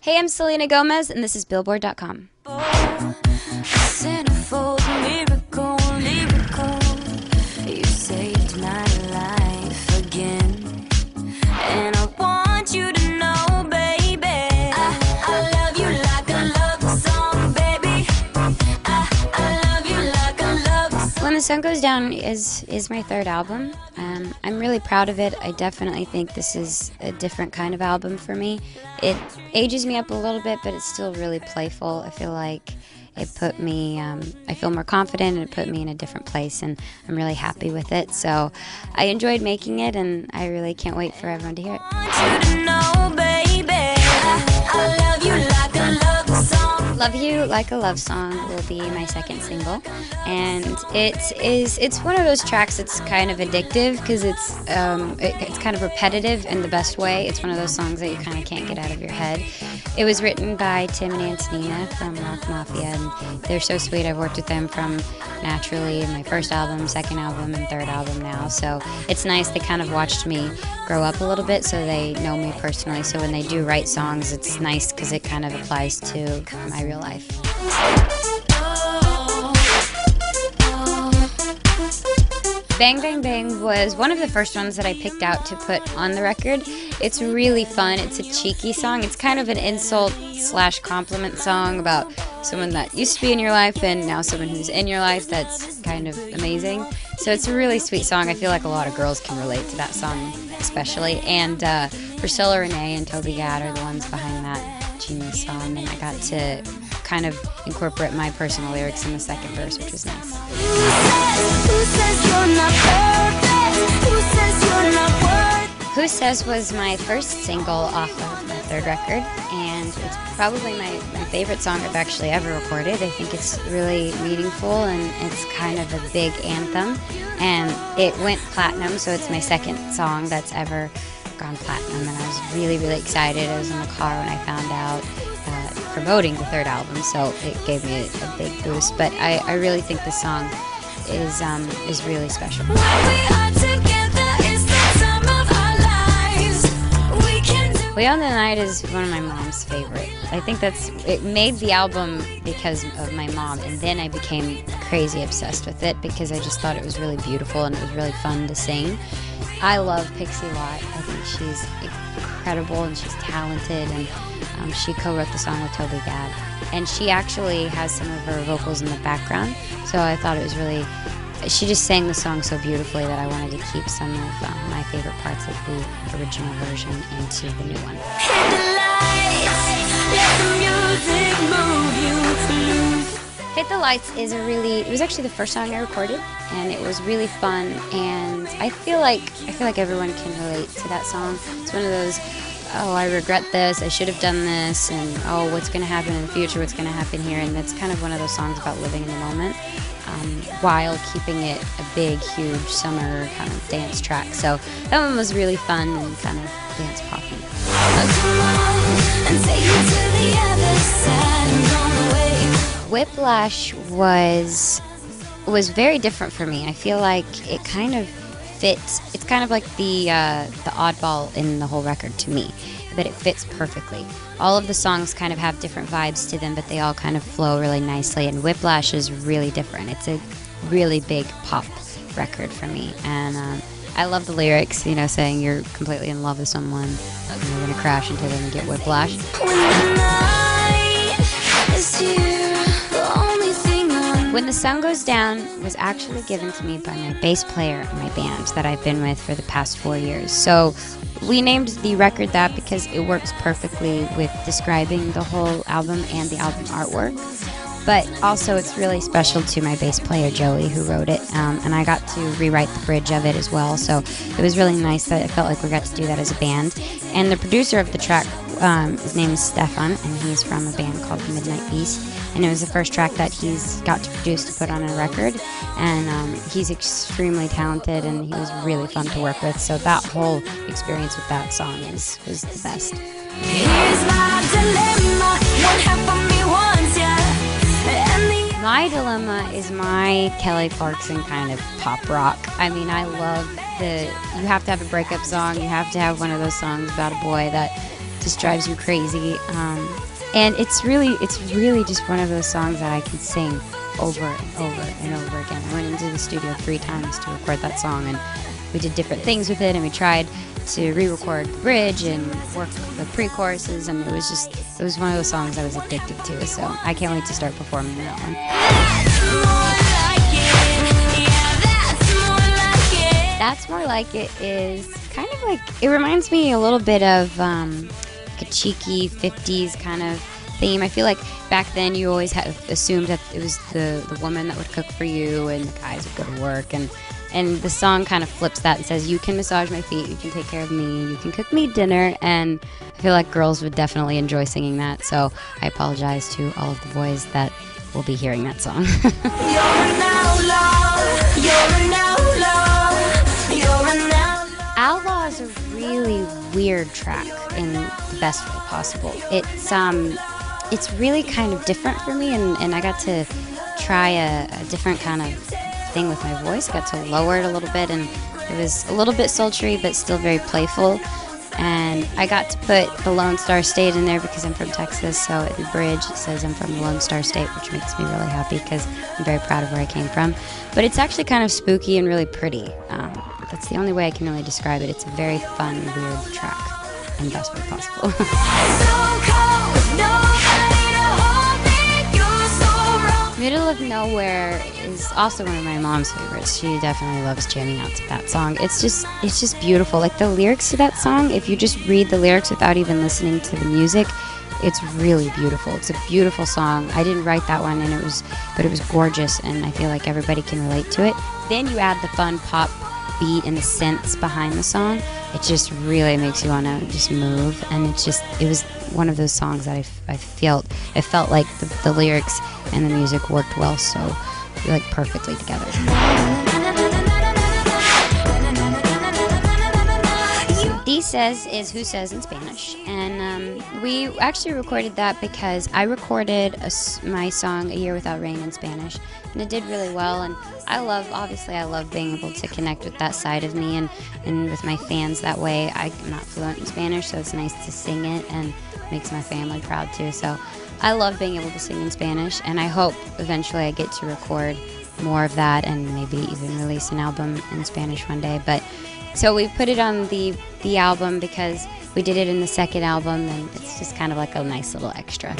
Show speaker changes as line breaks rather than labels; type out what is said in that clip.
Hey, I'm Selena Gomez, and this is Billboard.com.
Centerfold, miracle, lyrical. You saved my life again, and I want you to know, baby, I love you like a love song, baby. I love you like a love song.
When the Sun Goes Down is my third album. I'm really proud of it. I definitely think this is a different kind of album for me. It ages me up a little bit, but it's still really playful. I feel like it put me, I feel more confident, and it put me in a different place, and I'm really happy with it. So I enjoyed making it, and I really can't wait for everyone to hear it.
I want you to know, baby, I love you like a love song.
Love You Like a Love Song will be my second single, and it's one of those tracks that's kind of addictive because it's kind of repetitive in the best way. It's one of those songs that you kind of can't get out of your head. It was written by Tim and Antonina from Rock Mafia, and they're so sweet. I've worked with them from Naturally, my first album, second album, and third album now, so it's nice. They kind of watched me grow up a little bit, so they know me personally, so when they do write songs, it's nice because it kind of applies to my real life. Bang Bang Bang was one of the first ones that I picked out to put on the record. It's really fun. It's a cheeky song. It's kind of an insult/compliment song about someone that used to be in your life and now someone who's in your life that's kind of amazing. So it's a really sweet song. I feel like a lot of girls can relate to that song especially. And Priscilla Renee and Toby Gad are the ones behind that genius song, and I got to kind of incorporate my personal lyrics in the second verse, which was nice. Who Says was my first single off of my third record, and it's probably my favorite song I've actually ever recorded. I think it's really meaningful, and it's kind of a big anthem, and it went platinum, so it's my second song that's ever gone platinum, and I was really, really excited. I was in the car when I found out promoting the third album, so it gave me a big boost. But I really think this song is really special. We Own the Night is one of my mom's favorite. I think it made the album because of my mom, and then I became crazy obsessed with it because I just thought it was really beautiful and it was really fun to sing. I love Pixie Lott. I think she's incredible and she's talented, and she co-wrote the song with Toby Gad, and she actually has some of her vocals in the background, so I thought it was really, she just sang the song so beautifully that I wanted to keep some of my favorite parts of the original version into the new one. Hit the Lights is it was actually the first song I recorded, and it was really fun, and I feel like everyone can relate to that song. It's one of those, oh, I regret this, I should have done this, and oh, what's going to happen in the future, what's going to happen here, and it's kind of one of those songs about living in the moment, while keeping it a big, huge summer kind of dance track. So that one was really fun and kind of dance poppy. Whiplash was very different for me. I feel like it kind of fits. It's kind of like the oddball in the whole record to me, but it fits perfectly. All of the songs kind of have different vibes to them, but they all kind of flow really nicely, and Whiplash is really different. It's a really big pop record for me, and I love the lyrics, saying you're completely in love with someone and you're going to crash into them and get whiplash. When the Sun Goes Down was actually given to me by my bass player in my band that I've been with for the past 4 years. So we named the record that because it works perfectly with describing the whole album and the album artwork. But also it's really special to my bass player Joey, who wrote it, and I got to rewrite the bridge of it as well. So it was really nice that I felt like we got to do that as a band. And the producer of the track, his name is Stefan, and he's from a band called The Midnight Beast. And it was the first track that he's got to produce to put on a record, and he's extremely talented, and he was really fun to work with. So that whole experience with that song was the best. My Dilemma is my Kelly Clarkson kind of pop rock. I mean, I love you have to have a breakup song, you have to have one of those songs about a boy that just drives me crazy. And it's really just one of those songs that I can sing over and over and over again. I went into the studio 3 times to record that song, and we did different things with it, and we tried to re-record the bridge and work the pre-choruses, and it was one of those songs I was addicted to, so I can't wait to start performing that one. That's More Like It is kind of like, it reminds me a little bit of like a cheeky 50s kind of theme. I feel like back then you always assumed that it was the woman that would cook for you and the guys would go to work, and the song kind of flips that and says, you can massage my feet, you can take care of me, you can cook me dinner, and I feel like girls would definitely enjoy singing that, so I apologize to all of the boys that will be hearing that song. Outlaw is a really weird track in the best way possible. It's really kind of different for me, and I got to try a different kind of thing with my voice. I got to lower it a little bit, and it was a little bit sultry but still very playful. And I got to put the Lone Star State in there because I'm from Texas, so at the bridge it says I'm from the Lone Star State, which makes me really happy because I'm very proud of where I came from. But it's actually kind of spooky and really pretty. That's the only way I can really describe it. It's a very fun, weird track in the best way possible. Middle of Nowhere is also one of my mom's favorites. She definitely loves jamming out to that song. It's just beautiful. Like the lyrics to that song, if you just read the lyrics without even listening to the music, it's really beautiful. It's a beautiful song. I didn't write that one, but it was gorgeous, and I feel like everybody can relate to it. Then you add the fun pop beat and the synths behind the song. It just really makes you want to just move, and it was one of those songs that I felt like the lyrics and the music worked well, so like perfectly together. Dices is Who Says in Spanish, and we actually recorded that because I recorded my song A Year Without Rain in Spanish, and it did really well, and I love being able to connect with that side of me and with my fans that way. I'm not fluent in Spanish, so it's nice to sing it, and makes my family proud too, so I love being able to sing in Spanish, and I hope eventually I get to record more of that and maybe even release an album in Spanish one day. But so we put it on the album because we did it in the second album, and it's just kind of like a nice little extra.